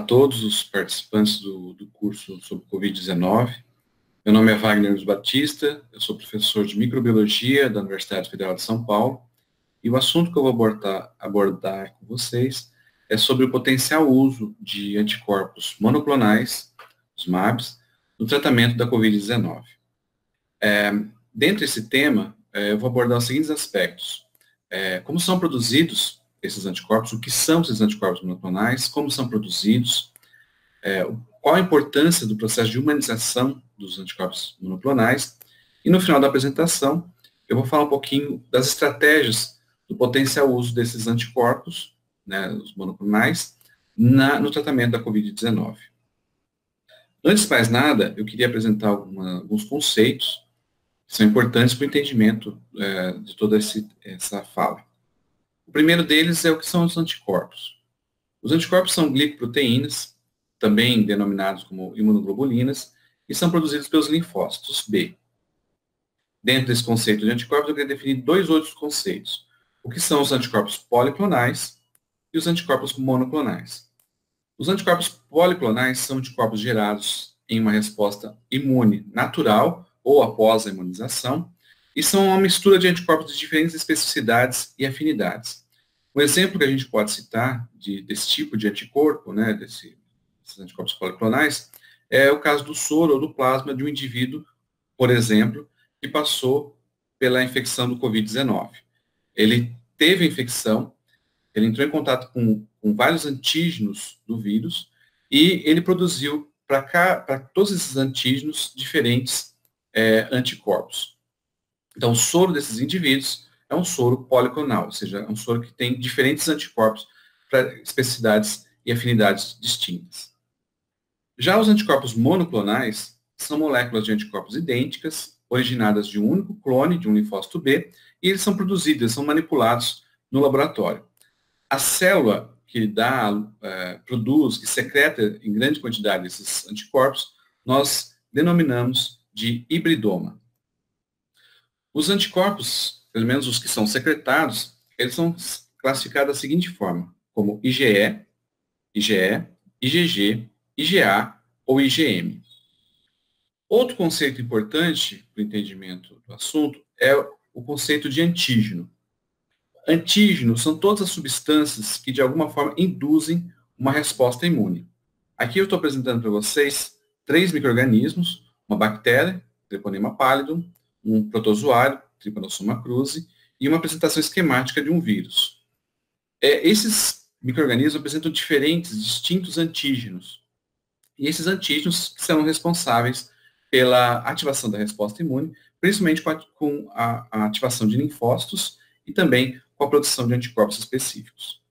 todos os participantes do curso sobre Covid-19. Meu nome é Wagner Luiz Batista, eu sou professor de microbiologia da Universidade Federal de São Paulo, e o assunto que eu vou abordar com vocês é sobre o potencial uso de anticorpos monoclonais, os mAbs, no tratamento da Covid-19. Dentro desse tema, eu vou abordar os seguintes aspectos. Como são produzidos esses anticorpos, o que são esses anticorpos monoclonais, como são produzidos, qual a importância do processo de humanização dos anticorpos monoclonais, e no final da apresentação eu vou falar um pouquinho das estratégias do potencial uso desses anticorpos, né, os monoclonais, no tratamento da Covid-19. Antes de mais nada, eu queria apresentar alguns conceitos que são importantes para o entendimento de toda essa fala. O primeiro deles é o que são os anticorpos. Os anticorpos são glicoproteínas, também denominados como imunoglobulinas, e são produzidos pelos linfócitos B. Dentro desse conceito de anticorpos, eu queria definir dois outros conceitos. O que são os anticorpos policlonais e os anticorpos monoclonais. Os anticorpos policlonais são anticorpos gerados em uma resposta imune natural ou após a imunização, e são uma mistura de anticorpos de diferentes especificidades e afinidades. Um exemplo que a gente pode citar desse tipo de anticorpo, né, desses anticorpos policlonais, é o caso do soro ou do plasma de um indivíduo, por exemplo, que passou pela infecção do Covid-19. Ele teve a infecção, ele entrou em contato com vários antígenos do vírus e ele produziu para todos esses antígenos diferentes anticorpos. Então, o soro desses indivíduos é um soro policlonal, ou seja, é um soro que tem diferentes anticorpos para especificidades e afinidades distintas. Já os anticorpos monoclonais são moléculas de anticorpos idênticas, originadas de um único clone de um linfócito B, e eles são produzidos, são manipulados no laboratório. A célula que produz, que secreta em grande quantidade esses anticorpos, nós denominamos de hibridoma. Os anticorpos, pelo menos os que são secretados, eles são classificados da seguinte forma, como IgE, IgG, IgA ou IgM. Outro conceito importante para o entendimento do assunto é o conceito de antígeno. Antígenos são todas as substâncias que, de alguma forma, induzem uma resposta imune. Aqui eu estou apresentando para vocês 3 micro-organismos, uma bactéria, Treponema pallidum, um protozoário, Trypanosoma cruzi, e uma apresentação esquemática de um vírus. Esses micro-organismos apresentam distintos antígenos. E esses antígenos são responsáveis pela ativação da resposta imune, principalmente com a ativação de linfócitos e também com a produção de anticorpos específicos.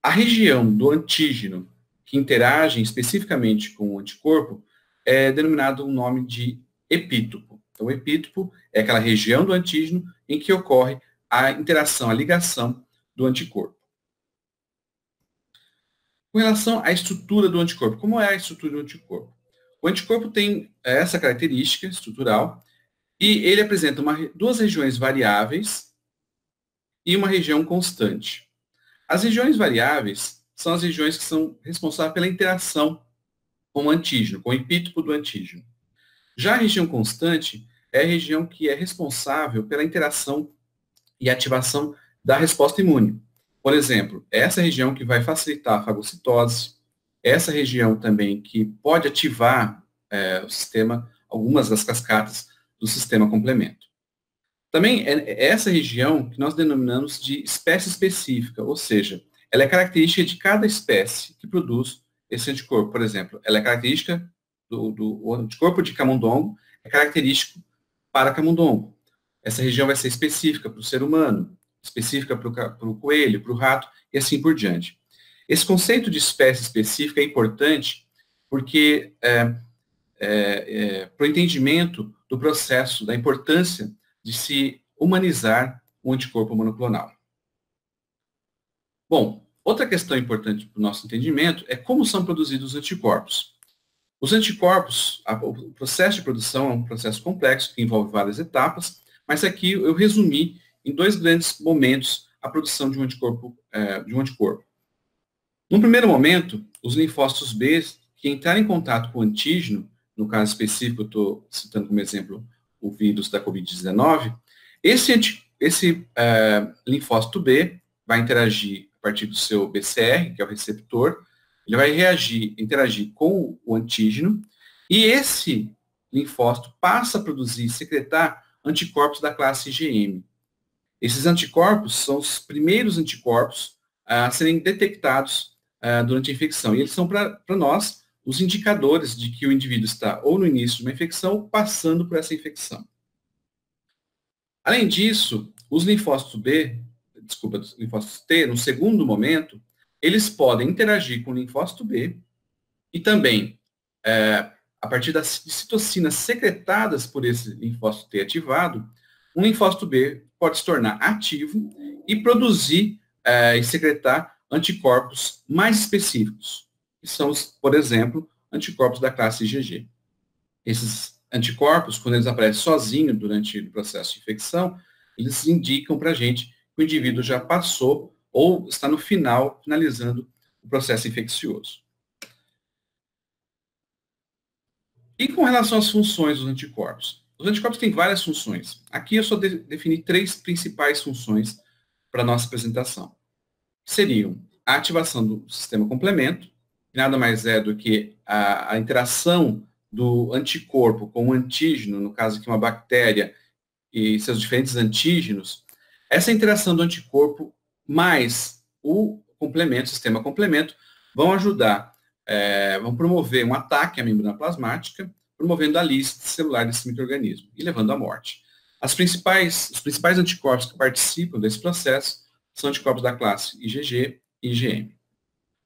A região do antígeno que interage especificamente com o anticorpo é denominado o nome de epítopo. Então, o epítopo é aquela região do antígeno em que ocorre a interação, a ligação do anticorpo. Com relação à estrutura do anticorpo, como é a estrutura do anticorpo? O anticorpo tem essa característica estrutural e ele apresenta duas regiões variáveis e uma região constante. As regiões variáveis são as regiões que são responsáveis pela interação com o antígeno, com o epítopo do antígeno. Já a região constante é a região que é responsável pela interação e ativação da resposta imune. Por exemplo, essa região que vai facilitar a fagocitose, essa região também que pode ativar o sistema, algumas das cascatas do sistema complemento. Também é essa região que nós denominamos de espécie específica, ou seja, ela é característica de cada espécie que produz esse anticorpo. Por exemplo, ela é característica do anticorpo de camundongo, é característico para camundongo. Essa região vai ser específica para o ser humano, específica para o coelho, para o rato, e assim por diante. Esse conceito de espécie específica é importante porque para o entendimento do processo, da importância de se humanizar um anticorpo monoclonal. Bom, outra questão importante para o nosso entendimento é como são produzidos os anticorpos. Os anticorpos, o processo de produção é um processo complexo que envolve várias etapas, mas aqui eu resumi em 2 grandes momentos a produção de um anticorpo. No primeiro momento, os linfócitos B que entrarem em contato com o antígeno, no caso específico, eu estou citando como exemplo o vírus da Covid-19, esse linfócito B vai interagir a partir do seu BCR, que é o receptor, ele vai interagir com o antígeno, e esse linfócito passa a produzir e secretar anticorpos da classe IgM. Esses anticorpos são os primeiros anticorpos a serem detectados durante a infecção. E eles são, para nós, os indicadores de que o indivíduo está ou no início de uma infecção ou passando por essa infecção. Além disso, os linfócitos linfócitos T, no segundo momento, eles podem interagir com o linfócito B e também, a partir das citocinas secretadas por esse linfócito T ativado, um linfócito B pode se tornar ativo e produzir e secretar anticorpos mais específicos, que são, por exemplo, anticorpos da classe IgG. Esses anticorpos, quando eles aparecem sozinhos durante o processo de infecção, eles indicam para a gente que o indivíduo já passou ou está no finalizando o processo infeccioso. E com relação às funções dos anticorpos? Os anticorpos têm várias funções. Aqui eu só defini 3 principais funções para a nossa apresentação. Seriam a ativação do sistema complemento, que nada mais é do que a interação do anticorpo com o antígeno, no caso aqui uma bactéria e seus diferentes antígenos. Essa interação do anticorpo mais o complemento, sistema complemento, vão ajudar, vão promover um ataque à membrana plasmática, promovendo a lise celular desse micro-organismo e levando à morte. Os principais anticorpos que participam desse processo são anticorpos da classe IgG e IgM.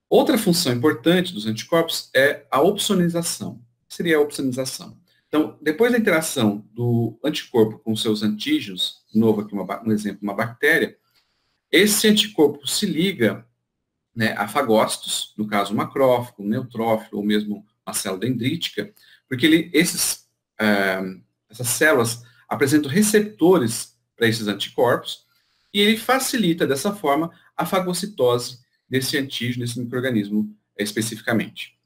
Outra função importante dos anticorpos é a opsonização. O que seria a opsonização? Então, depois da interação do anticorpo com seus antígenos, de novo aqui um exemplo, uma bactéria, esse anticorpo se liga, né, a fagócitos, no caso um macrófago, um neutrófilo ou mesmo uma célula dendrítica, porque essas células apresentam receptores para esses anticorpos e ele facilita dessa forma a fagocitose desse antígeno, desse micro-organismo especificamente.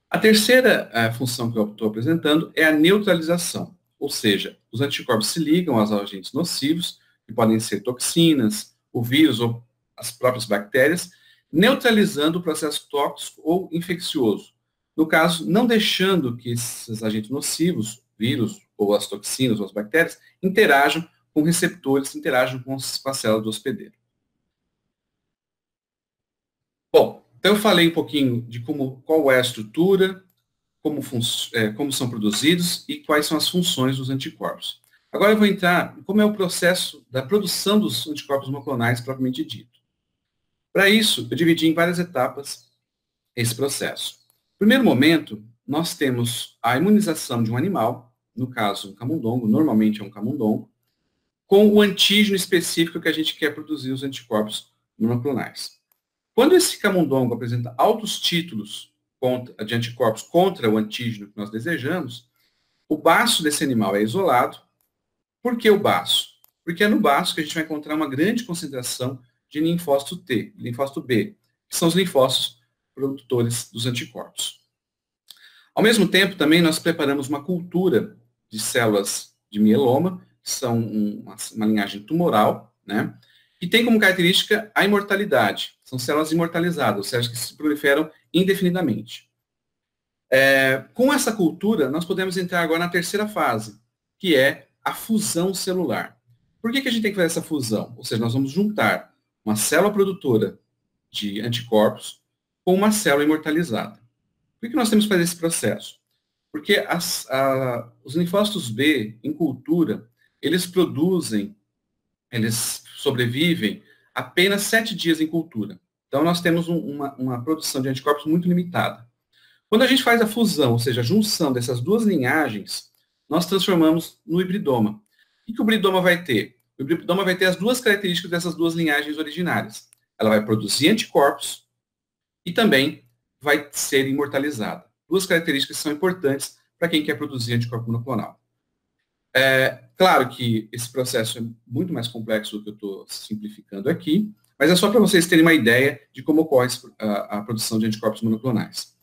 A terceira função que eu estou apresentando é a neutralização, ou seja, os anticorpos se ligam aos agentes nocivos, que podem ser toxinas, o vírus ou as próprias bactérias, neutralizando o processo tóxico ou infeccioso. No caso, não deixando que esses agentes nocivos, vírus ou as toxinas ou as bactérias, interajam com receptores, interajam com a célula do hospedeiro. Bom, então eu falei um pouquinho de qual é a estrutura, como são produzidos e quais são as funções dos anticorpos. Agora eu vou entrar em como é o processo da produção dos anticorpos monoclonais propriamente dito. Para isso, eu dividi em várias etapas esse processo. No primeiro momento, nós temos a imunização de um animal, no caso um camundongo, normalmente é um camundongo, com o antígeno específico que a gente quer produzir os anticorpos monoclonais. Quando esse camundongo apresenta altos títulos de anticorpos contra o antígeno que nós desejamos, o baço desse animal é isolado. Por que o baço? Porque é no baço que a gente vai encontrar uma grande concentração de linfócito T, linfócito B, que são os linfócitos produtores dos anticorpos. Ao mesmo tempo, também nós preparamos uma cultura de células de mieloma, que são uma linhagem tumoral, né? E tem como característica a imortalidade. São células imortalizadas, ou seja, que se proliferam indefinidamente. Com essa cultura, nós podemos entrar agora na terceira fase, que é a fusão celular. Por que a gente tem que fazer essa fusão? Ou seja, nós vamos juntar uma célula produtora de anticorpos com uma célula imortalizada. Por que nós temos que fazer esse processo? Porque os linfócitos B, em cultura, eles sobrevivem apenas 7 dias em cultura. Então, nós temos uma produção de anticorpos muito limitada. Quando a gente faz a fusão, ou seja, a junção dessas duas linhagens, nós transformamos no hibridoma. O que o hibridoma vai ter? O hibridoma vai ter as duas características dessas duas linhagens originárias. Ela vai produzir anticorpos e também vai ser imortalizada. Duas características que são importantes para quem quer produzir anticorpo monoclonal. Claro que esse processo é muito mais complexo do que eu estou simplificando aqui, mas é só para vocês terem uma ideia de como ocorre a produção de anticorpos monoclonais.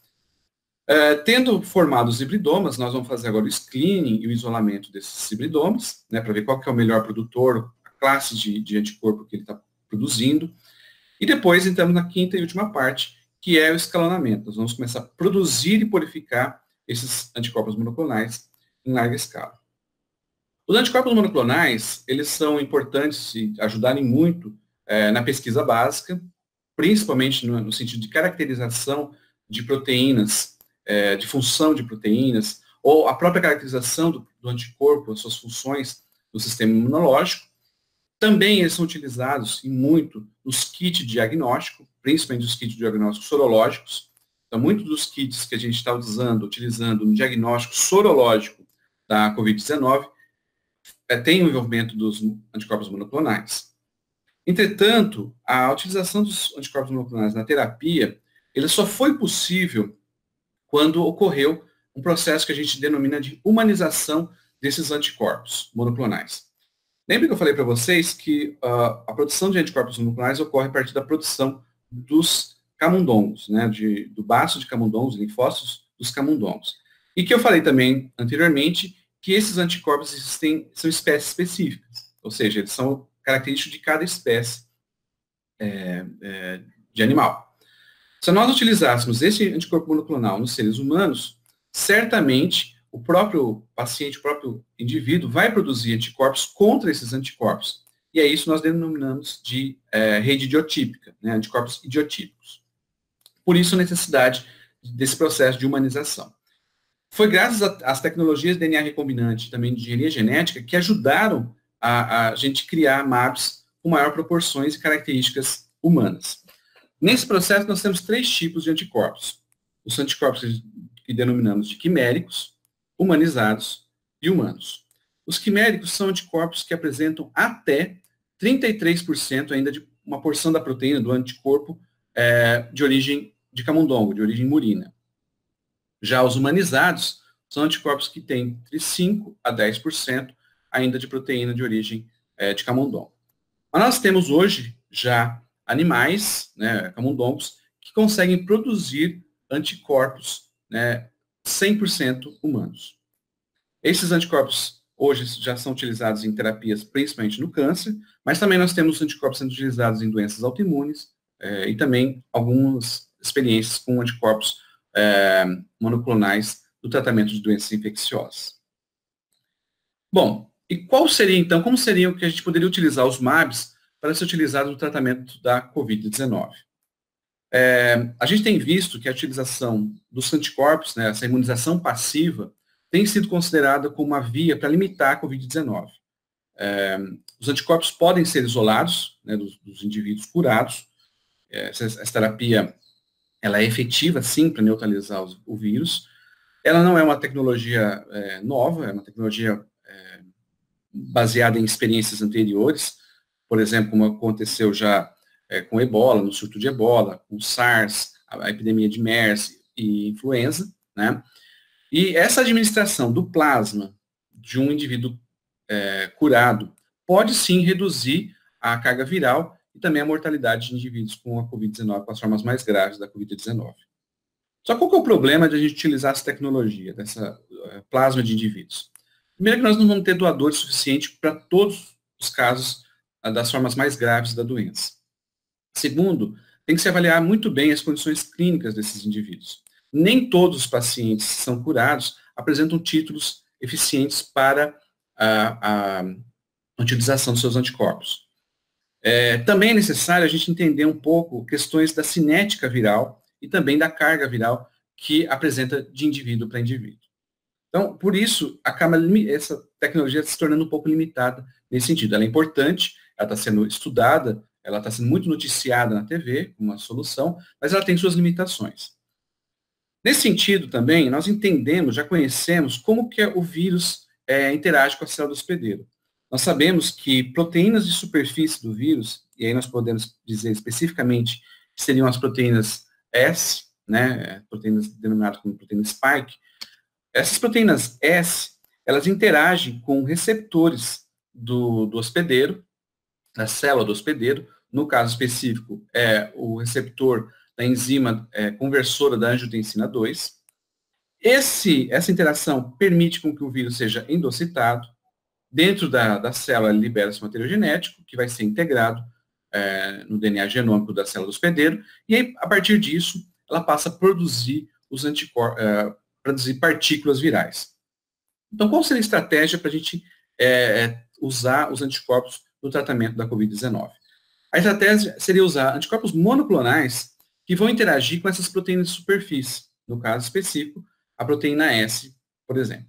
Tendo formado os hibridomas, nós vamos fazer agora o screening e o isolamento desses hibridomas, né, para ver qual que é o melhor produtor, a classe de anticorpo que ele está produzindo. E depois entramos na quinta e última parte, que é o escalonamento. Nós vamos começar a produzir e purificar esses anticorpos monoclonais em larga escala. Os anticorpos monoclonais, eles são importantes e ajudarem muito na pesquisa básica, principalmente no sentido de caracterização de proteínas, de função de proteínas, ou a própria caracterização do anticorpo, as suas funções do sistema imunológico. Também eles são utilizados e muito nos kits de diagnóstico, principalmente os kits de diagnóstico sorológicos. Então, muitos dos kits que a gente está utilizando no diagnóstico sorológico da COVID-19 tem o envolvimento dos anticorpos monoclonais. Entretanto, a utilização dos anticorpos monoclonais na terapia, ele só foi possível quando ocorreu um processo que a gente denomina de humanização desses anticorpos monoclonais. Lembra que eu falei para vocês que a produção de anticorpos monoclonais ocorre a partir da produção dos camundongos, né, do baço de camundongos, linfócitos dos camundongos. E que eu falei também anteriormente que esses anticorpos são espécies específicas, ou seja, eles são característicos de cada espécie de animal. Se nós utilizássemos esse anticorpo monoclonal nos seres humanos, certamente o próprio paciente, o próprio indivíduo vai produzir anticorpos contra esses anticorpos. E é isso que nós denominamos de rede idiotípica, né, anticorpos idiotípicos. Por isso a necessidade desse processo de humanização. Foi graças às tecnologias de DNA recombinante, também de engenharia genética, que ajudaram a gente criar MABs com maior proporções e características humanas. Nesse processo, nós temos 3 tipos de anticorpos. Os anticorpos que denominamos de quiméricos, humanizados e humanos. Os quiméricos são anticorpos que apresentam até 33% ainda de uma porção da proteína do anticorpo de origem de camundongo, de origem murina. Já os humanizados são anticorpos que têm entre 5% a 10% ainda de proteína de origem de camundongo. Mas nós temos hoje já animais, né, camundongos, que conseguem produzir anticorpos, né, 100% humanos. Esses anticorpos hoje já são utilizados em terapias, principalmente no câncer, mas também nós temos anticorpos sendo utilizados em doenças autoimunes e também algumas experiências com anticorpos monoclonais do tratamento de doenças infecciosas. Bom, e qual seria então, como seria o que a gente poderia utilizar os MABs para ser utilizado no tratamento da COVID-19? A gente tem visto que a utilização dos anticorpos, né, essa imunização passiva, tem sido considerada como uma via para limitar a COVID-19. Os anticorpos podem ser isolados, né, dos indivíduos curados. Essa terapia ela é efetiva, sim, para neutralizar o vírus. Ela não é uma tecnologia nova, é uma tecnologia baseada em experiências anteriores, por exemplo, como aconteceu já com ebola, no surto de ebola, com SARS, a epidemia de MERS e influenza, né? E essa administração do plasma de um indivíduo curado pode sim reduzir a carga viral e também a mortalidade de indivíduos com a COVID-19, com as formas mais graves da COVID-19. Só qual que é o problema de a gente utilizar essa tecnologia, dessa plasma de indivíduos? Primeiro que nós não vamos ter doadores suficientes para todos os casos das formas mais graves da doença. Segundo, tem que se avaliar muito bem as condições clínicas desses indivíduos. Nem todos os pacientes que são curados apresentam títulos eficientes para a utilização dos seus anticorpos. Também é necessário a gente entender um pouco questões da cinética viral e também da carga viral que apresenta de indivíduo para indivíduo. Então, por isso, acaba essa tecnologia se tornando um pouco limitada nesse sentido. Ela é importante, ela está sendo estudada, ela está sendo muito noticiada na TV, como uma solução, mas ela tem suas limitações. Nesse sentido também, nós entendemos, já conhecemos como que o vírus interage com a célula do hospedeiro. Nós sabemos que proteínas de superfície do vírus, e aí nós podemos dizer especificamente que seriam as proteínas S, né, proteínas denominadas como proteína spike, essas proteínas S, elas interagem com receptores do hospedeiro, da célula do hospedeiro, no caso específico, é o receptor da enzima conversora da angiotensina 2. Essa interação permite com que o vírus seja endocitado. Dentro da célula, libera-se material genético, que vai ser integrado no DNA genômico da célula do hospedeiro, e aí, a partir disso, ela passa a produzir os anticorpos, produzir partículas virais. Então, qual seria a estratégia para a gente usar os anticorpos no tratamento da Covid-19? A estratégia seria usar anticorpos monoclonais que vão interagir com essas proteínas de superfície, no caso específico, a proteína S, por exemplo.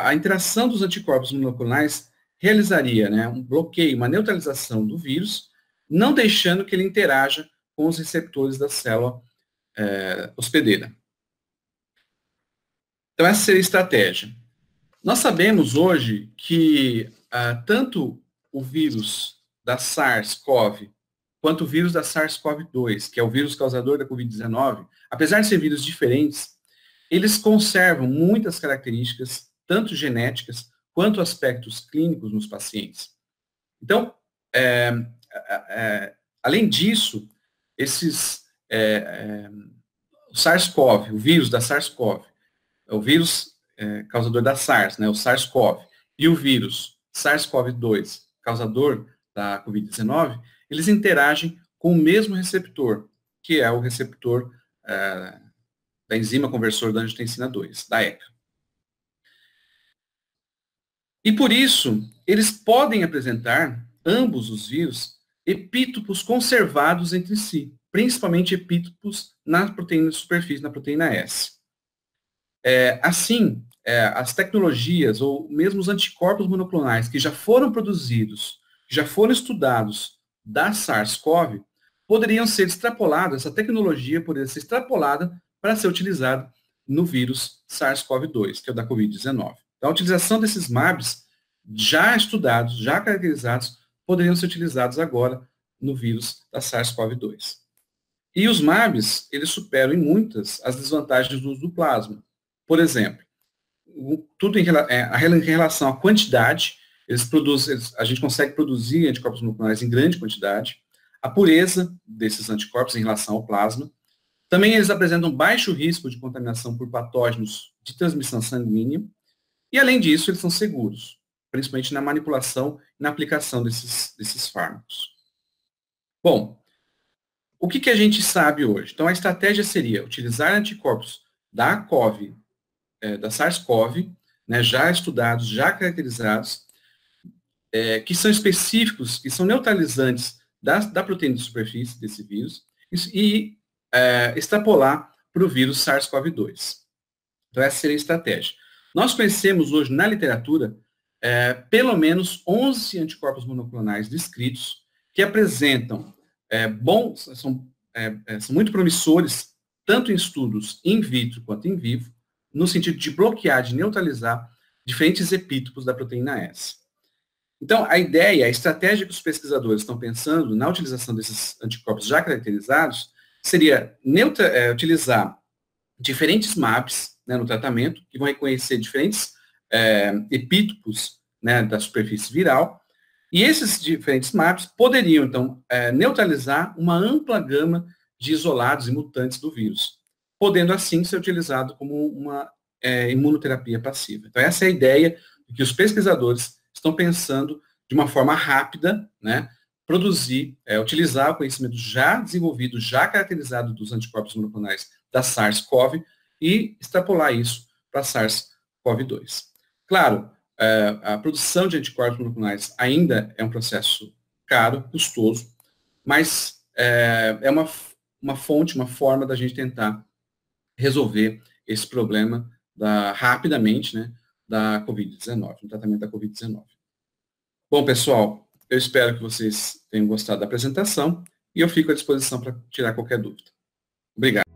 A interação dos anticorpos monoclonais realizaria, né, um bloqueio, uma neutralização do vírus, não deixando que ele interaja com os receptores da célula hospedeira. Então, essa seria a estratégia. Nós sabemos hoje que tanto o vírus da SARS-CoV quanto o vírus da SARS-CoV-2, que é o vírus causador da Covid-19, apesar de ser vírus diferentes, eles conservam muitas características, tanto genéticas quanto aspectos clínicos nos pacientes. Então, além disso, o SARS-CoV, o vírus da SARS-CoV, o vírus causador da SARS, né, o SARS-CoV, e o vírus SARS-CoV-2, causador da Covid-19, eles interagem com o mesmo receptor, que é o receptor da enzima conversora da angiotensina 2, da ECA. E por isso, eles podem apresentar, ambos os vírus, epítopos conservados entre si, principalmente epítopos na proteína de superfície, na proteína S. Assim, as tecnologias, ou mesmo os anticorpos monoclonais que já foram produzidos, já foram estudados da SARS-CoV, poderiam ser extrapolados, essa tecnologia poderia ser extrapolada para ser utilizada no vírus SARS-CoV-2, que é o da Covid-19. Então, a utilização desses MABs já estudados, já caracterizados, poderiam ser utilizados agora no vírus da SARS-CoV-2. E os MABs, eles superam em muitas as desvantagens do uso do plasma. Por exemplo, tudo em relação à quantidade, a gente consegue produzir anticorpos monoclonais em grande quantidade, a pureza desses anticorpos em relação ao plasma. Também eles apresentam baixo risco de contaminação por patógenos de transmissão sanguínea, e além disso, eles são seguros, principalmente na manipulação e na aplicação desses fármacos. Bom, o que a gente sabe hoje? Então, a estratégia seria utilizar anticorpos da CoV, da SARS-CoV, né, já estudados, já caracterizados, que são específicos, que são neutralizantes da proteína de superfície desse vírus, e extrapolar para o vírus SARS-CoV-2. Então, essa seria a estratégia. Nós conhecemos hoje na literatura pelo menos 11 anticorpos monoclonais descritos que apresentam são muito promissores, tanto em estudos in vitro quanto in vivo, no sentido de bloquear, de neutralizar diferentes epítopos da proteína S. Então, a estratégia que os pesquisadores estão pensando na utilização desses anticorpos já caracterizados seria utilizar diferentes MABs, né, no tratamento, que vão reconhecer diferentes epítopos, né, da superfície viral, e esses diferentes MABs poderiam, então, neutralizar uma ampla gama de isolados e mutantes do vírus, podendo, assim, ser utilizado como uma imunoterapia passiva. Então, essa é a ideia que os pesquisadores estão pensando de uma forma rápida, né, utilizar o conhecimento já desenvolvido, já caracterizado dos anticorpos monoclonais da SARS-CoV e extrapolar isso para a SARS-CoV-2. Claro, a produção de anticorpos monoclonais ainda é um processo caro, custoso, mas é uma fonte, uma forma da gente tentar resolver esse problema rapidamente, né, da Covid-19, no tratamento da Covid-19. Bom, pessoal, eu espero que vocês tenham gostado da apresentação e eu fico à disposição para tirar qualquer dúvida. Obrigado.